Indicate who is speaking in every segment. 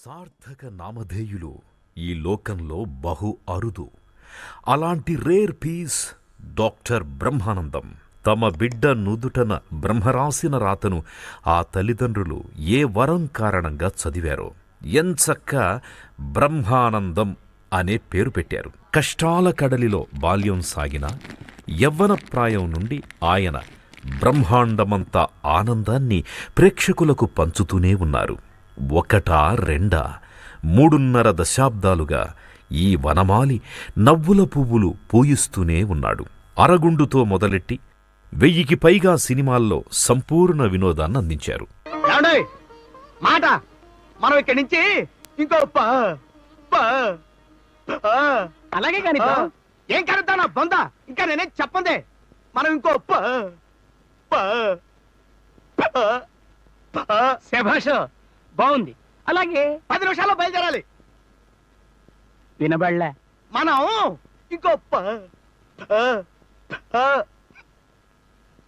Speaker 1: సార్థక నామధేయులు ఈ లోకంలో బహు అరుదు. అలాంటి రేర్ పీస్ డాక్టర్ బ్రహ్మానందం. తమ బిడ్డ నుదుటన బ్రహ్మరాసిన రాతను ఆ తల్లిదండ్రులు ఏ వరం కారణంగా చదివారో ఎంచక్క బ్రహ్మానందం అనే పేరు పెట్టారు. కష్టాల కడలిలో బాల్యం సాగిన యవ్వనప్రాయం నుండి ఆయన బ్రహ్మాండమంత ఆనందాన్ని ప్రేక్షకులకు పంచుతూనే ఉన్నారు. ఒకటా రెండా 3.5 దశాబ్దాలుగా ఈ వనమాలి నవ్వుల పువ్వులు పూయిస్తూనే ఉన్నాడు. అరగుండుతో మొదలెట్టి 1000కి పైగా సినిమాల్లో సంపూర్ణ వినోదాన్ని అందించారు.
Speaker 2: మాట మనం ఇక్కడి నుంచి ఇంకో అలాగే కాని ఏం కలుద్దా నా బొంద, ఇంకా నేనేం చెప్పందే. మనం ఇంకో శభాష బాగుంది. అలాగే 10 నిమిషాల్లో బయలుదేరాలి. వినబడలే. మనం ఇంకో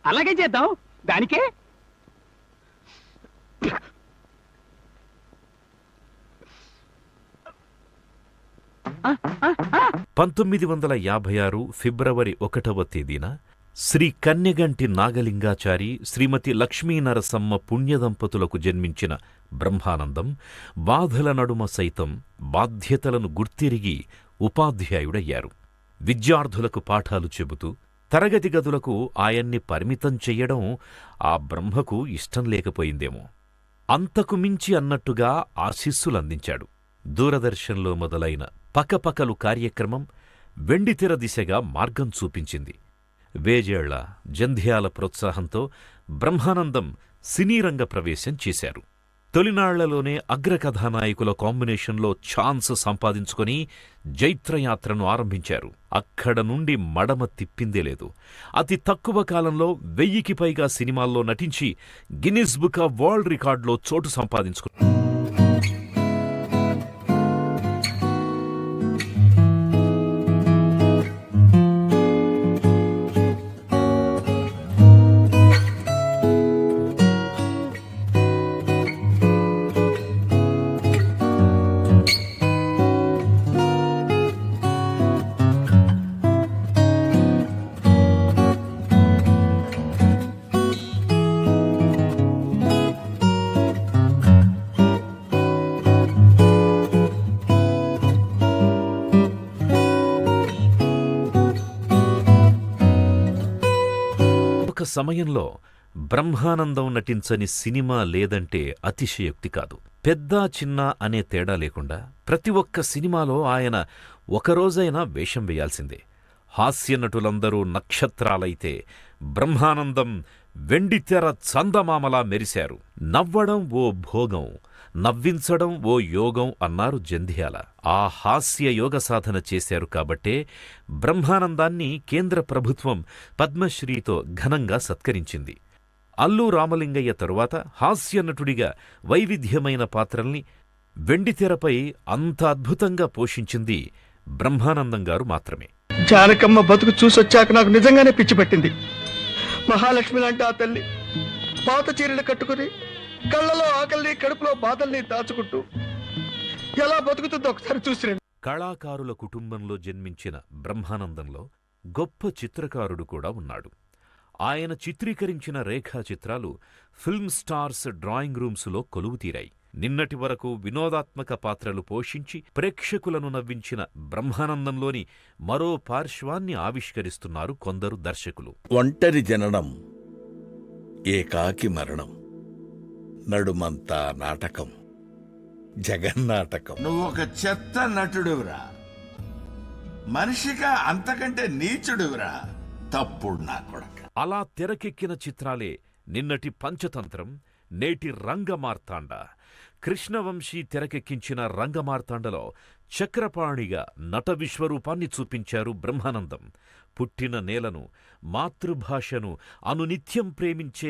Speaker 2: అలాగే చేద్దాం. దానికే
Speaker 1: 1956 ఫిబ్రవరి 1వ తేదీన శ్రీ కన్నెగంటి నాగలింగాచారి, శ్రీమతి లక్ష్మీనరసమ్మ పుణ్యదంపతులకు జన్మించిన బ్రహ్మానందం బాధల నడుమ సైతం బాధ్యతలను గుర్తిరిగి ఉపాధ్యాయుడయ్యారు. విద్యార్థులకు పాఠాలు చెబుతూ తరగతి గదులకు ఆయన్ని పరిమితం చెయ్యడం ఆ బ్రహ్మకు ఇష్టం లేకపోయిందేమో. అంతకు మించి అన్నట్టుగా ఆశీస్సులందించాడు. దూరదర్శన్లో మొదలైన పకపకలు కార్యక్రమం వెండితెర దిశగా మార్గం చూపించింది. వేజేళ్ల జంధ్యాల ప్రోత్సాహంతో బ్రహ్మానందం సినీరంగ ప్రవేశం చేశారు. తొలినాళ్లలోనే అగ్రకథానాయకుల కాంబినేషన్లో ఛాన్స్ సంపాదించుకొని జైత్రయాత్రను ఆరంభించారు. అక్కడ నుండి మడమ తిప్పిందే లేదు. అతి తక్కువ కాలంలో 1000కి పైగా సినిమాల్లో నటించి గిన్నిస్ బుక్ ఆఫ్ వరల్డ్ రికార్డులో చోటు సంపాదించుకున్నారు. ఒక సమయంలో బ్రహ్మానందం నటించని సినిమా లేదంటే అతిశయోక్తి కాదు. పెద్ద చిన్న అనే తేడా లేకుండా ప్రతి ఒక్క సినిమాలో ఆయన ఒకరోజైనా వేషం వేయాల్సిందే. హాస్యనటులందరూ నక్షత్రాలైతే బ్రహ్మానందం వెండితెర చందమామలా మెరిశారు. నవ్వడం ఓ భోగం, నవ్వించడం ఓ యోగం అన్నారు జంధ్యాల. ఆ హాస్య యోగ సాధన చేశారు కాబట్టే బ్రహ్మానందాన్ని కేంద్ర ప్రభుత్వం పద్మశ్రీతో ఘనంగా సత్కరించింది. అల్లు రామలింగయ్య తరువాత హాస్యనటుడిగా వైవిధ్యమైన పాత్రల్ని వెండితెరపై అంత అద్భుతంగా పోషించింది బ్రహ్మానందం గారు మాత్రమే.
Speaker 2: జానకమ్మ బతుకు చూసొచ్చాక నాకు నిజంగానే పిచ్చి పట్టింది. మహాలక్ష్మి లాంటి ఆ తల్లి పాత చీరలు కట్టుకుని కళ్ళలో ఆకలిని కడుపులో బాధల్ని దాచుకుంటూ ఎలా బతుకుతుందో ఒకసారి చూసి.
Speaker 1: కళాకారుల కుటుంబంలో జన్మించిన బ్రహ్మానందంలో గొప్ప చిత్రకారుడు కూడా ఉన్నాడు. ఆయన చిత్రీకరించిన రేఖాచిత్రాలు ఫిల్మ్ స్టార్స్ డ్రాయింగ్ రూమ్సులో కొలువుతీరాయి. నిన్నటి వరకు వినోదాత్మక పాత్రలు పోషించి ప్రేక్షకులను నవ్వించిన బ్రహ్మానందంలోని మరో పార్శ్వాన్ని ఆవిష్కరిస్తున్నారు కొందరు దర్శకులు.
Speaker 3: ఒంటరి జననం, ఏకాకి మరణం, నడుమంతా నాటకం, జగన్నాటకం.
Speaker 4: నువ్వు ఒక చెత్త నటుడివిరా, మనిషిగా అంతకంటే నీచుడివిరా, తప్పుడు నా కొడక.
Speaker 1: అలా తెరకెక్కిన చిత్రాలే నిన్నటి పంచతంత్రం, నేటి రంగమార్తాండ. కృష్ణవంశీ తెరకెక్కించిన రంగమార్తాండలో చక్రపాణిగా నట విశ్వరూపాన్ని చూపించారు బ్రహ్మానందం. పుట్టిన నేలను, మాతృభాషను అనునిత్యం ప్రేమించే